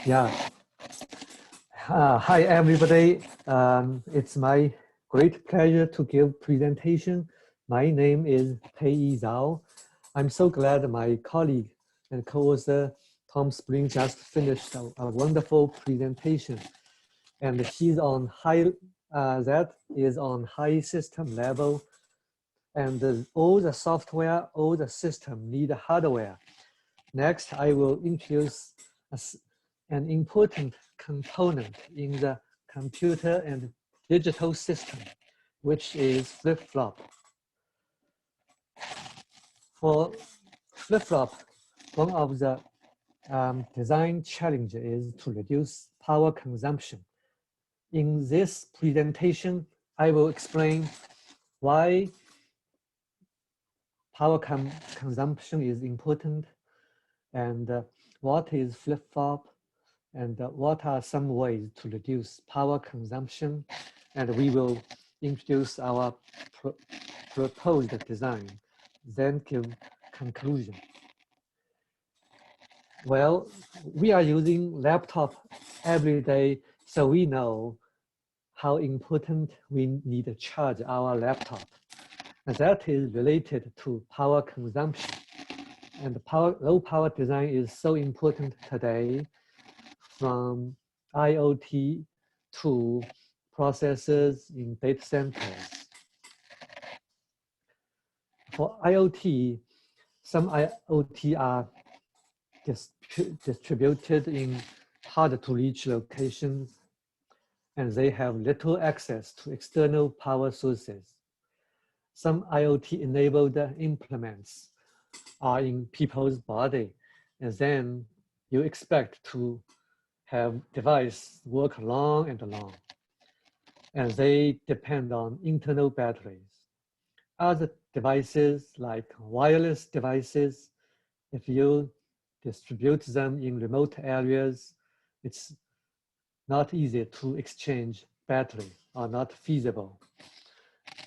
Yeah. Hi, everybody. It's my great pleasure to give presentation. My name is Peiyi. I'm so glad my colleague and co-author Tom Spring just finished a wonderful presentation. And he's on that is on high system level. And all the software, all the system need hardware. Next, I will introduce an important component in the computer and digital system, which is flip-flop. For flip-flop, one of the design challenges is to reduce power consumption. In this presentation, I will explain why power consumption is important and what is flip-flop and what are some ways to reduce power consumption. And we will introduce our proposed design, then give conclusion. Well, we are using laptop every day, so we know how important we need to charge our laptop. And that is related to power consumption. And low power design is so important today, from IoT to processors in data centers. For IoT, some IoT are distributed in hard to reach locations, and they have little access to external power sources. Some IoT enabled implements are in people's body, and then you expect to have device work long and long, and they depend on internal batteries. Other devices like wireless devices, if you distribute them in remote areas, it's not easy to exchange battery or not feasible.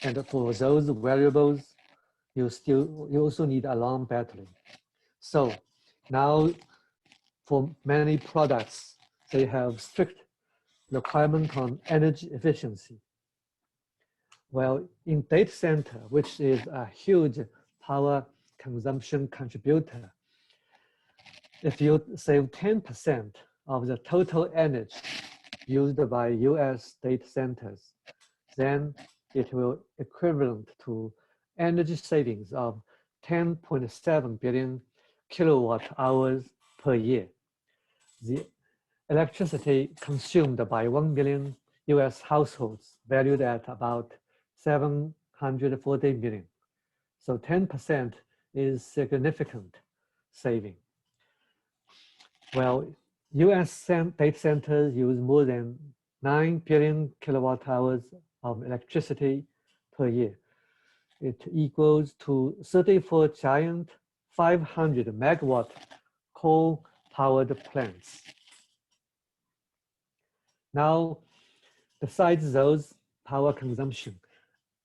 And for those wearables, you also need a long battery. So now for many products, they have strict requirement on energy efficiency. Well, in data center, which is a huge power consumption contributor, if you save 10% of the total energy used by US data centers, then it will equivalent to energy savings of 10.7 billion kilowatt hours per year. The electricity consumed by 1 million US households valued at about 740 million. So 10% is significant saving. Well, US data centers use more than 9 billion kilowatt hours of electricity per year. It equals to 34 giant 500 megawatt coal-powered plants. Now, besides those power consumption,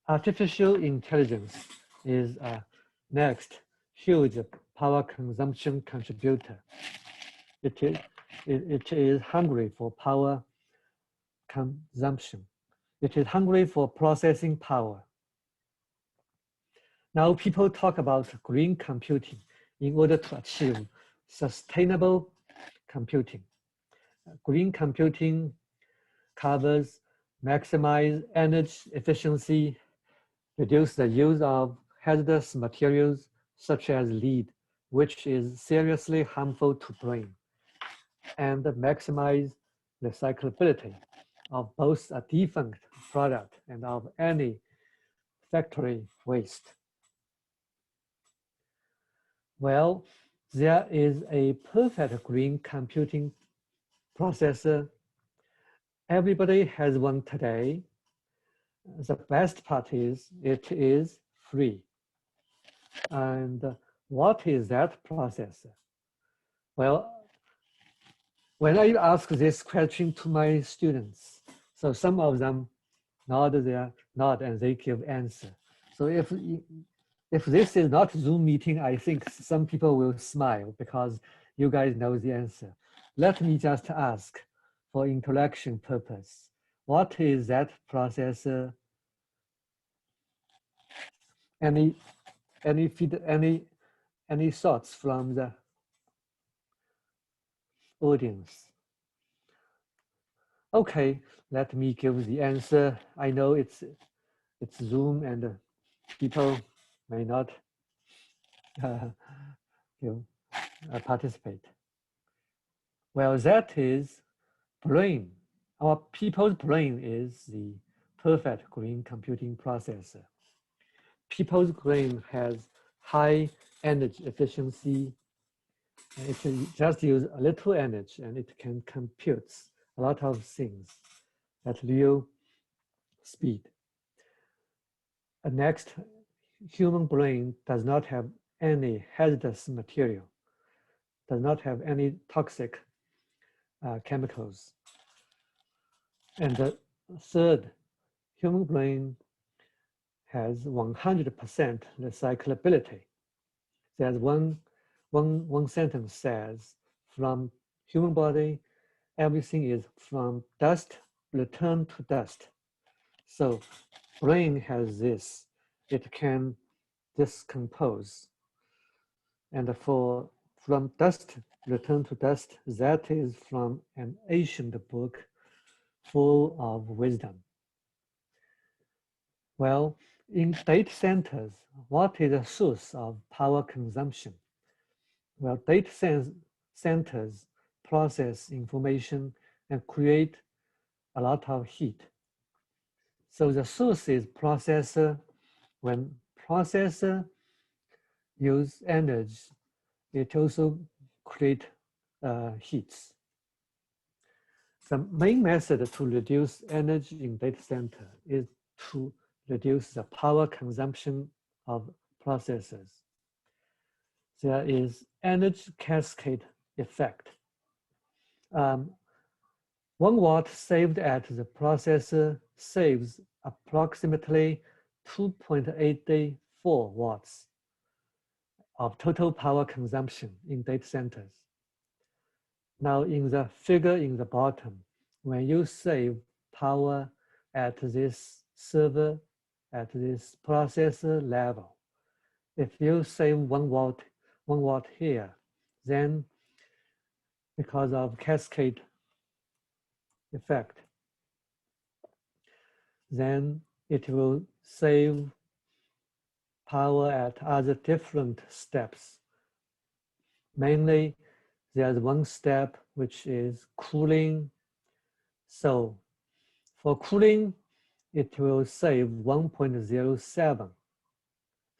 artificial intelligence is a next huge power consumption contributor. It is hungry for power consumption. It is hungry for processing power. Now people talk about green computing in order to achieve sustainable computing. Green computing covers maximize energy efficiency, reduce the use of hazardous materials such as lead, which is seriously harmful to brain, and maximize recyclability of both a defunct product and of any factory waste. Well, there is a perfect green computing processor. Everybody has one today. The best part is it is free. And what is that processor? Well, when I ask this question to my students, so some of them nod and they give answer. So if this is not Zoom meeting, I think some people will smile because you guys know the answer. let me just ask for interaction purpose. What is that processor? Any thoughts from the audience? Okay, let me give the answer. I know it's Zoom and people may not participate. Well, that is brain. Our people's brain is the perfect green computing processor. People's brain has high energy efficiency. It can just use a little energy and it can compute a lot of things at real speed. Next, human brain does not have any hazardous material, does not have any toxic chemicals. And the third, human brain has 100% recyclability. There's one sentence says, from human body, everything is from dust, return to dust. So brain has this, it can decompose. And from dust, return to dust, that is from an ancient book full of wisdom. Well, in data centers, what is the source of power consumption? Well, data centers process information and create a lot of heat. So the source is processor. When processor use energy, it also create heats. The main method to reduce energy in data center is to reduce the power consumption of processors. There is energy cascade effect. 1 watt saved at the processor saves approximately 2.84 watts of total power consumption in data centers. Now in the figure in the bottom, when you save power at this server, at this processor level, if you save 1 watt here, then because of cascade effect, then it will save power at other different steps. Mainly, there's one step which is cooling. So for cooling, it will save 1.07.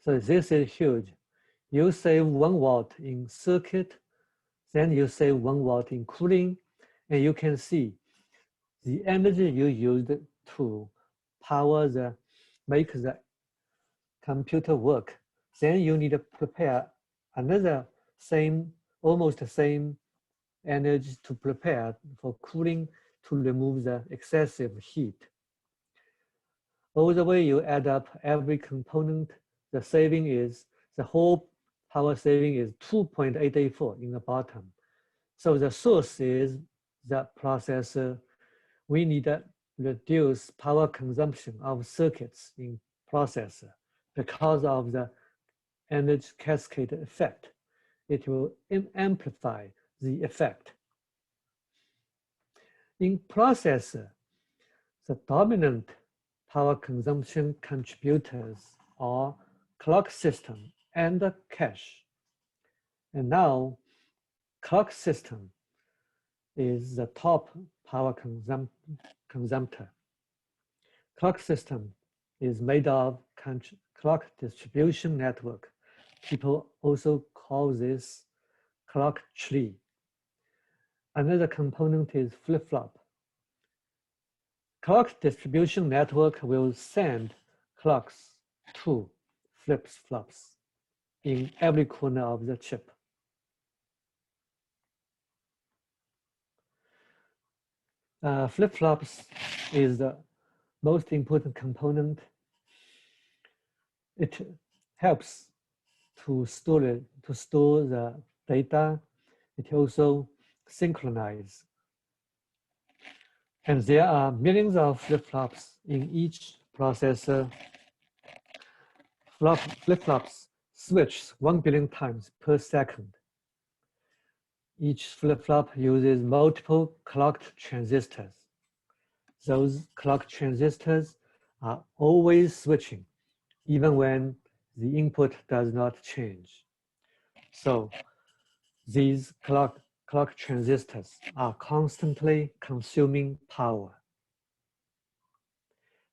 So this is huge. You save 1 watt in circuit, then you save 1 watt in cooling, and you can see the energy you used to power make the computer work. Then you need to prepare another almost the same energy to prepare for cooling to remove the excessive heat. All the way you add up every component, the whole power saving is 2.884 in the bottom. So the source is the processor. We need to reduce power consumption of circuits in processor because of the energy cascade effect. It will amplify the effect. In processor, the dominant power consumption contributors are clock system and cache. And now, clock system is the top power consumptor. Clock system is made of clock distribution network. People also call this clock tree. Another component is flip-flop. Clock distribution network will send clocks to flip-flops in every corner of the chip. Flip-flops is the most important component. It helps to store the data. It also synchronize. And there are millions of flip-flops in each processor. Flip-flops switch 1 billion times per second. Each flip-flop uses multiple clocked transistors. Those clock transistors are always switching, even when the input does not change. So these clock transistors are constantly consuming power.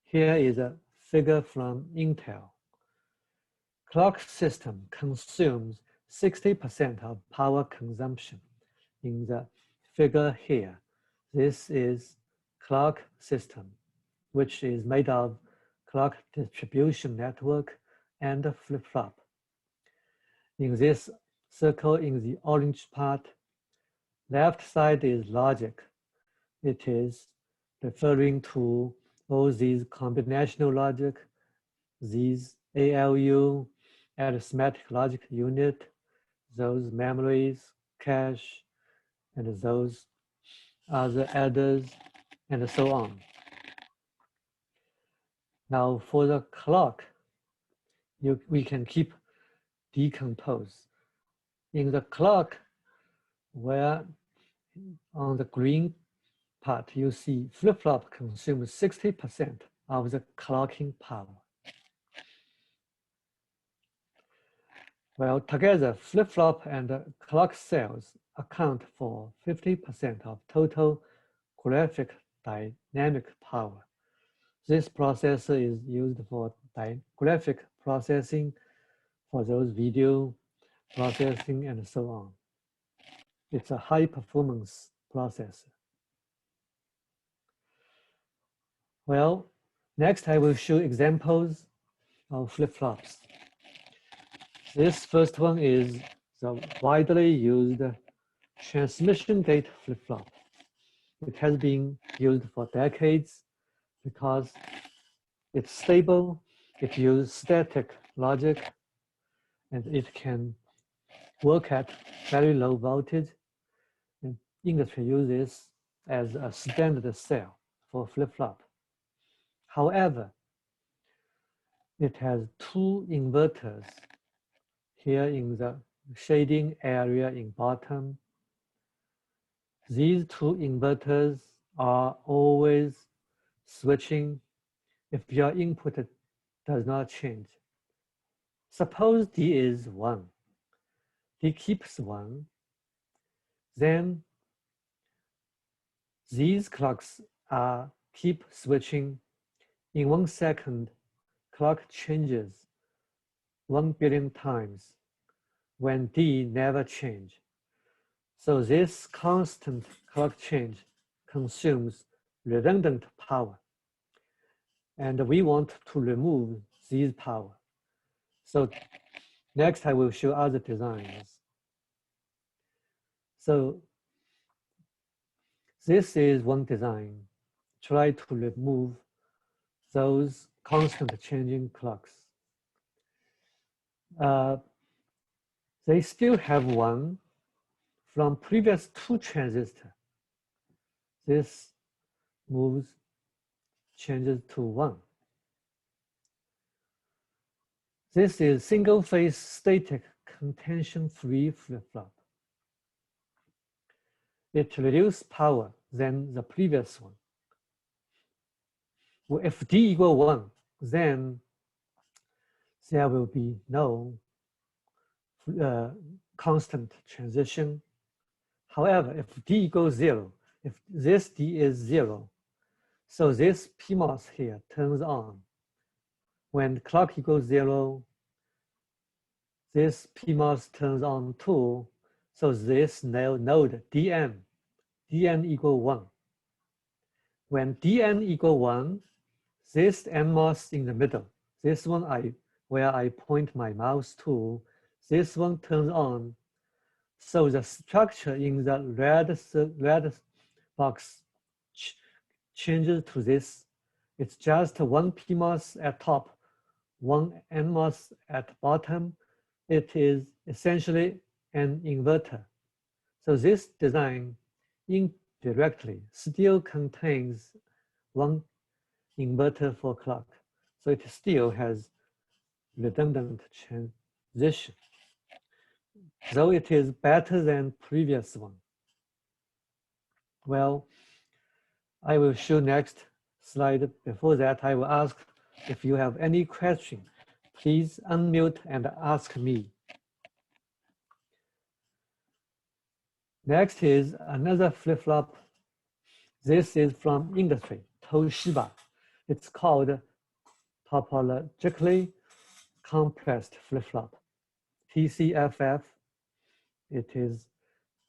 Here is a figure from Intel. Clock system consumes 60% of power consumption. In the figure here, this is clock system, which is made of clock distribution network and flip-flop. In this circle in the orange part, left side is logic. It is referring to all these combinational logic, these ALU, arithmetic logic unit, those memories, cache, and those other adders, and so on. Now for the clock, we can keep decompose. In the clock, where on the green part, you see flip-flop consumes 60% of the clocking power. Well, together, flip-flop and clock cells account for 50% of total graphic dynamic power. This processor is used for graphic processing, for those video processing, and so on. It's a high-performance processor. Well, next I will show examples of flip-flops. This first one is the widely used transmission gate flip-flop. It has been used for decades because it's stable, it uses static logic, and it can work at very low voltage. And industry uses as a standard cell for flip-flop. However, it has two inverters here in the shading area in bottom. These two inverters are always switching if your input does not change. Suppose D is 1. D keeps 1. Then these clocks keep switching. In 1 second, clock changes 1 billion times when D never change. So this constant clock change consumes redundant power. And we want to remove these power. So next I will show other designs. So this is one design. Try to remove those constant changing clocks. They still have one from previous 2 transistors. This moves, changes to 1. This is single-phase static contention-free flip-flop. It reduces power than the previous one. Well, if D equal 1, then there will be no constant transition. However, if D equals 0, if this D is 0, so this PMOS here turns on. When clock equals 0, this PMOS turns on too. So this node Dn equal 1. When Dn equal 1, this NMOS in the middle, this one where I point my mouse to, this one turns on. So the structure in the red box changes to this. It's just one PMOS at top, one NMOS at bottom. It is essentially an inverter. So this design indirectly still contains one inverter for clock. So it still has redundant transition, though it is better than previous one. Well, I will show next slide. Before that, I will ask if you have any question, please unmute and ask me. Next is another flip-flop. This is from industry, Toshiba. It's called topologically compressed flip-flop, TCFF. It is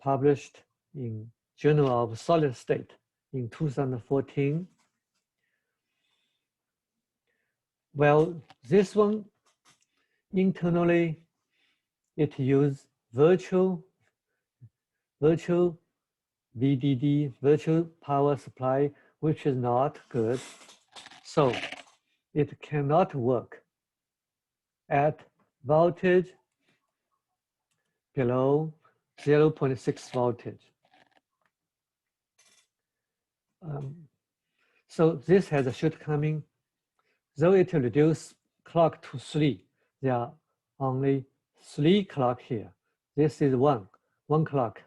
published in Journal of Solid State in 2014. Well, this one, internally, it uses virtual VDD, virtual power supply, which is not good. So it cannot work at voltage below 0.6 voltage. So this has a shortcoming. Though it reduces clock to 3, there are only 3 clock here. This is one clock.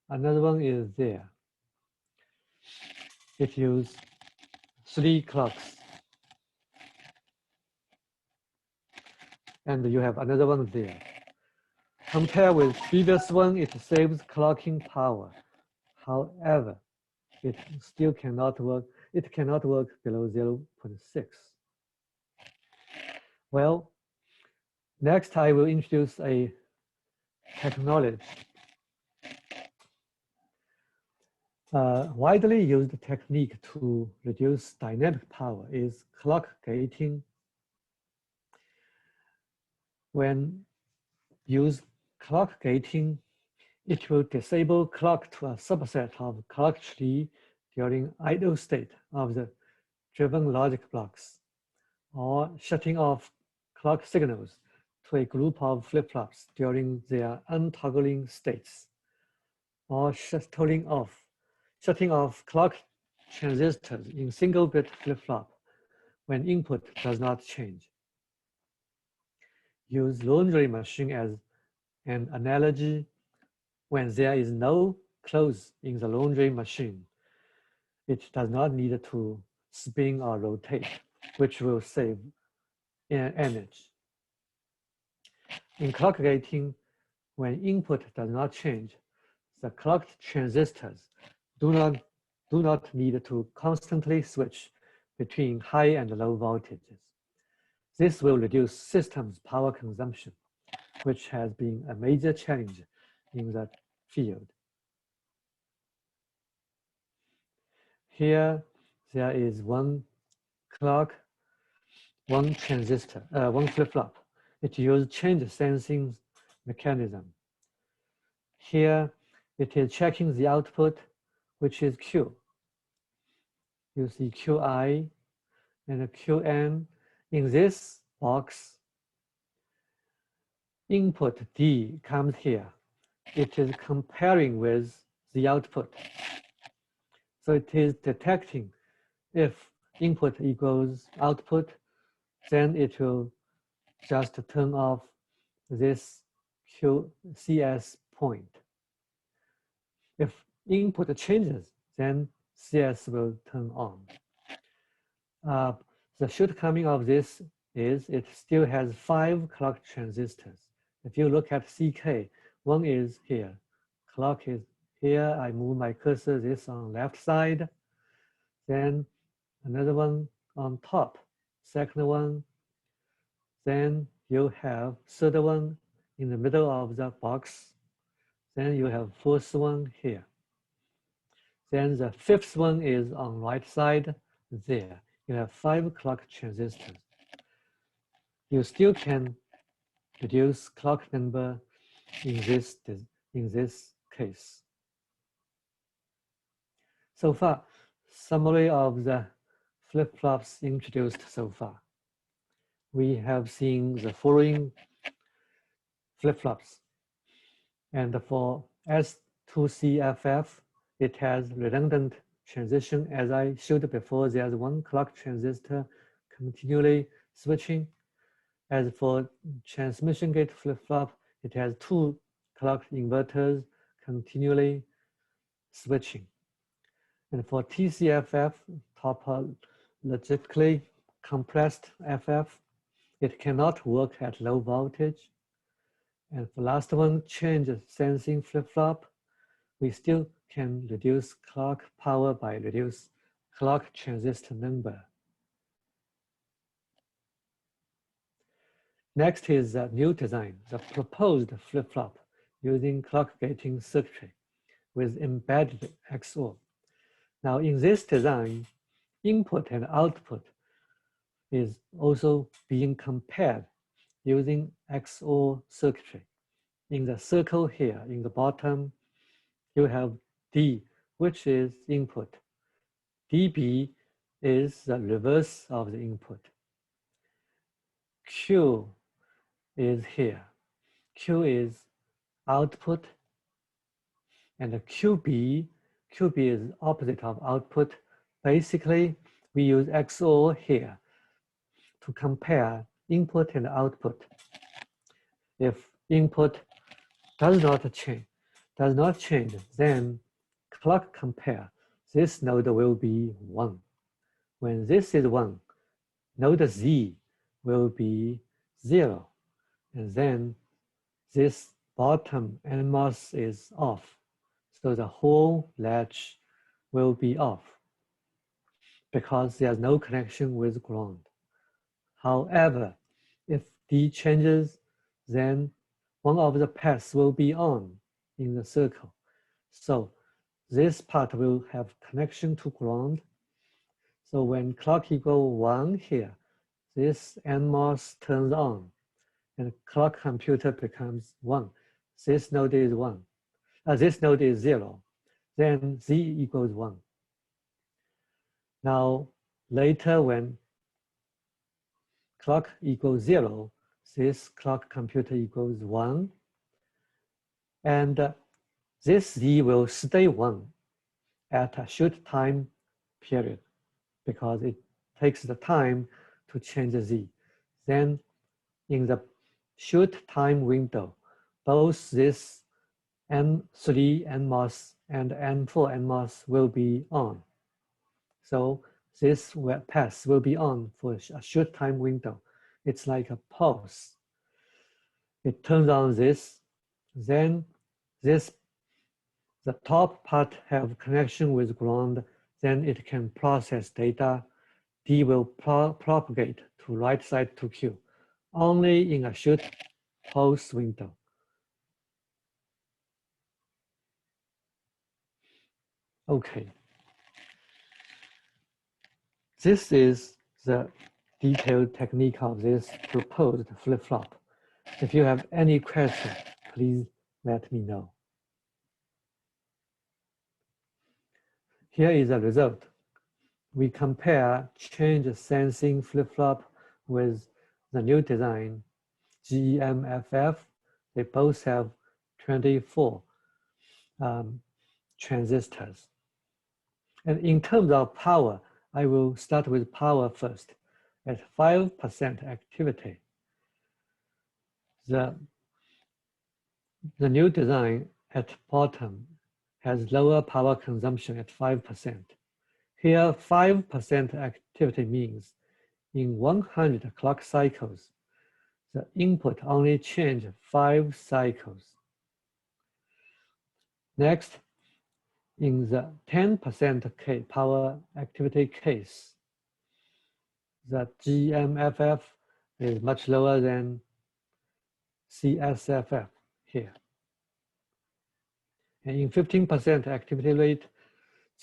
Another one is there. It uses 3 clocks. And you have another one there. Compared with previous one, it saves clocking power. However, it still cannot work. It cannot work below 0.6. Well, next I will introduce a technology. Widely used technique to reduce dynamic power is clock gating. When use clock gating, it will disable clock to a subset of clock tree during idle state of the driven logic blocks, or shutting off clock signals to a group of flip-flops during their untoggling states, or shutting off clock transistors in single-bit flip-flop when input does not change. Use laundry machine as an analogy. When there is no clothes in the laundry machine, it does not need to spin or rotate, which will save energy. In clock gating, when input does not change, the clock transistors do not need to constantly switch between high and low voltages. This will reduce system's power consumption, which has been a major challenge in the field. Here, there is one clock, one transistor, one flip-flop. It uses change sensing mechanism. Here, it is checking the output, which is Q. You see QI and QN. In this box, input D comes here. It is comparing with the output. So it is detecting if input equals output, then it will just turn off this CS point. If input changes, then CS will turn on. The shortcoming of this is it still has 5 clock transistors. If you look at CK, one is here, clock is here. I move my cursor this on left side, then another one on top, second one, then you have third one in the middle of the box, then you have fourth one here. Then the fifth one is on right side there. You have 5 clock transistors. You still can reduce clock number in this case. So far, summary of the flip-flops introduced so far. We have seen the following flip-flops. And for S2CFF, it has redundant transition. As I showed before, there's one clock transistor continually switching. As for transmission gate flip-flop, it has two clock inverters continually switching. And for TCFF, topologically compressed FF, it cannot work at low voltage. And for last one, change sensing flip-flop, we still can reduce clock power by reduce clock transistor number. Next is the new design, the proposed flip-flop using clock gating circuitry with embedded XoR. Now in this design, input and output is also being compared using XoR circuitry. In the circle here, in the bottom, you have D, which is input. dB is the reverse of the input. Q is here. Q is output, and the QB is opposite of output. Basically, we use XoR here to compare input and output. If input does not change, then clock compare, this node will be 1. When this is 1, node Z will be 0. And then this bottom NMOS is off. So the whole latch will be off because there's no connection with ground. However, if D changes, then one of the paths will be on in the circle. So this part will have connection to ground. So when clock equal 1 here, this NMOS turns on and clock computer becomes 1. This node is 1. This node is 0. Then Z equals 1. Now later when clock equals 0, this clock computer equals 1. And this Z will stay 1 at a short time period because it takes the time to change Z. Then in the short time window, both this N3 NMOS and N4 NMOS will be on. So this path will be on for a short time window. It's like a pulse. It turns on this, then the top part have connection with ground, then it can process data. D will propagate to right side to Q, only in a short pulse window. Okay. This is the detailed technique of this proposed flip-flop. If you have any question, please let me know. Here is the result. We compare change sensing flip-flop with the new design, GEMFF. They both have 24 transistors. And in terms of power, I will start with power first. At 5% activity, the new design at bottom has lower power consumption at 5%. Here, 5% activity means in 100 clock cycles, the input only changes 5 cycles. Next, in the 10% power activity case, the GEMFF is much lower than CSFF here. And in 15% activity rate,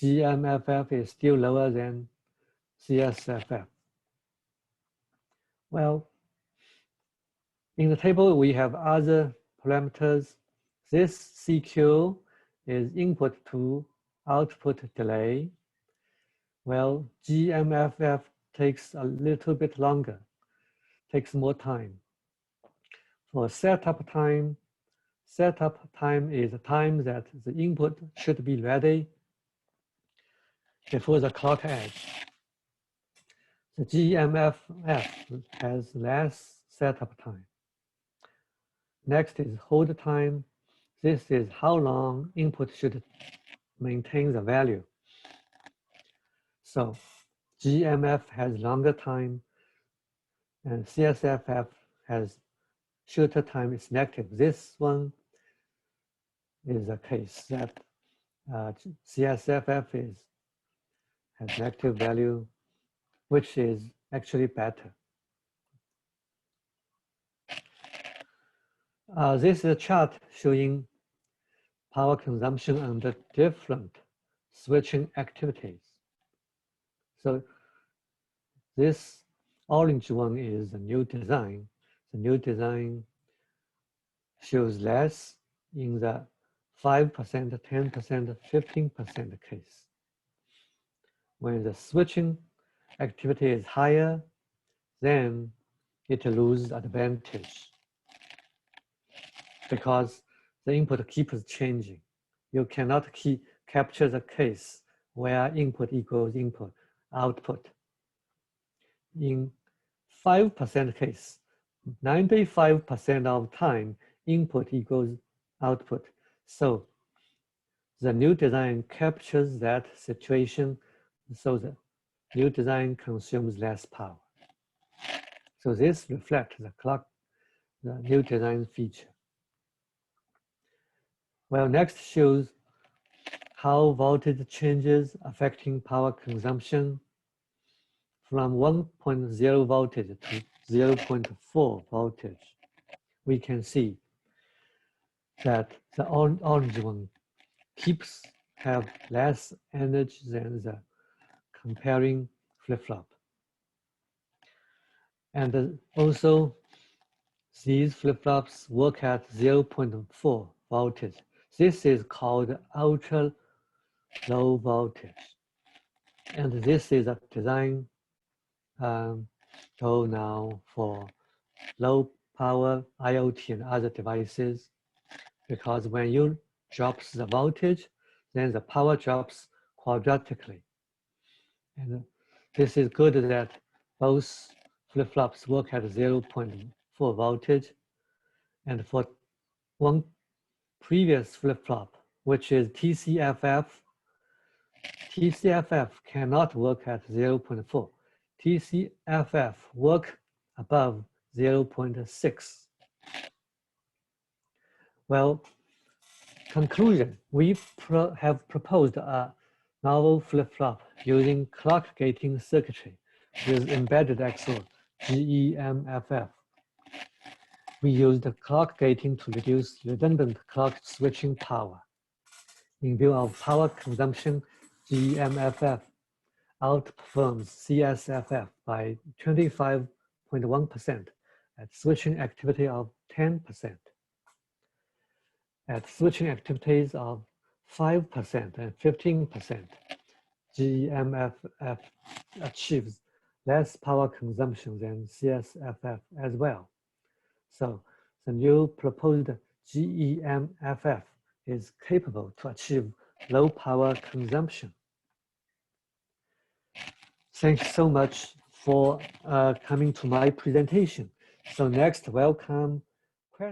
GEMFF is still lower than CSFF. Well, in the table, we have other parameters. This CQ is input to output delay. Well, GEMFF takes a little bit longer, takes more time. For setup time is the time that the input should be ready before the clock edge. The GEMFF has less setup time. Next is hold time. This is how long input should maintain the value. So GEMFF has longer time, and CSFF has shorter time. It's negative. This one is a case that CSFF has negative value, which is actually better. This is a chart showing power consumption under different switching activities. So this orange one is the new design. The new design shows less in the 5%, 10%, 15% case. When the switching activity is higher, then it loses advantage because the input keeps changing. You cannot capture the case where input equals input, output. In 5% case, 95% of time, input equals output. So the new design captures that situation, so the new design consumes less power. So this reflects the new design feature. Well, next shows how voltage changes affecting power consumption from 1.0 voltage to 0.4 voltage. We can see that the orange one have less energy than the comparing flip-flop. And also, these flip-flops work at 0.4 voltage. This is called ultra low voltage. And this is a design goal now for low power IoT and other devices, because when you drop the voltage, then the power drops quadratically. And this is good that both flip-flops work at 0.4 voltage. And for one previous flip-flop, which is TCFF, TCFF cannot work at 0.4. TCFF work above 0.6. Well, conclusion, we have proposed a novel flip-flop using clock gating circuitry with embedded XoR, GEMFF. We used clock gating to reduce redundant clock switching power. In view of power consumption, GEMFF outperforms CSFF by 25.1% at switching activity of 10%. At switching activities of 5% and 15%, GEMFF achieves less power consumption than CSFF as well. So the new proposed GEMFF is capable to achieve low power consumption. Thanks so much for coming to my presentation. So next, welcome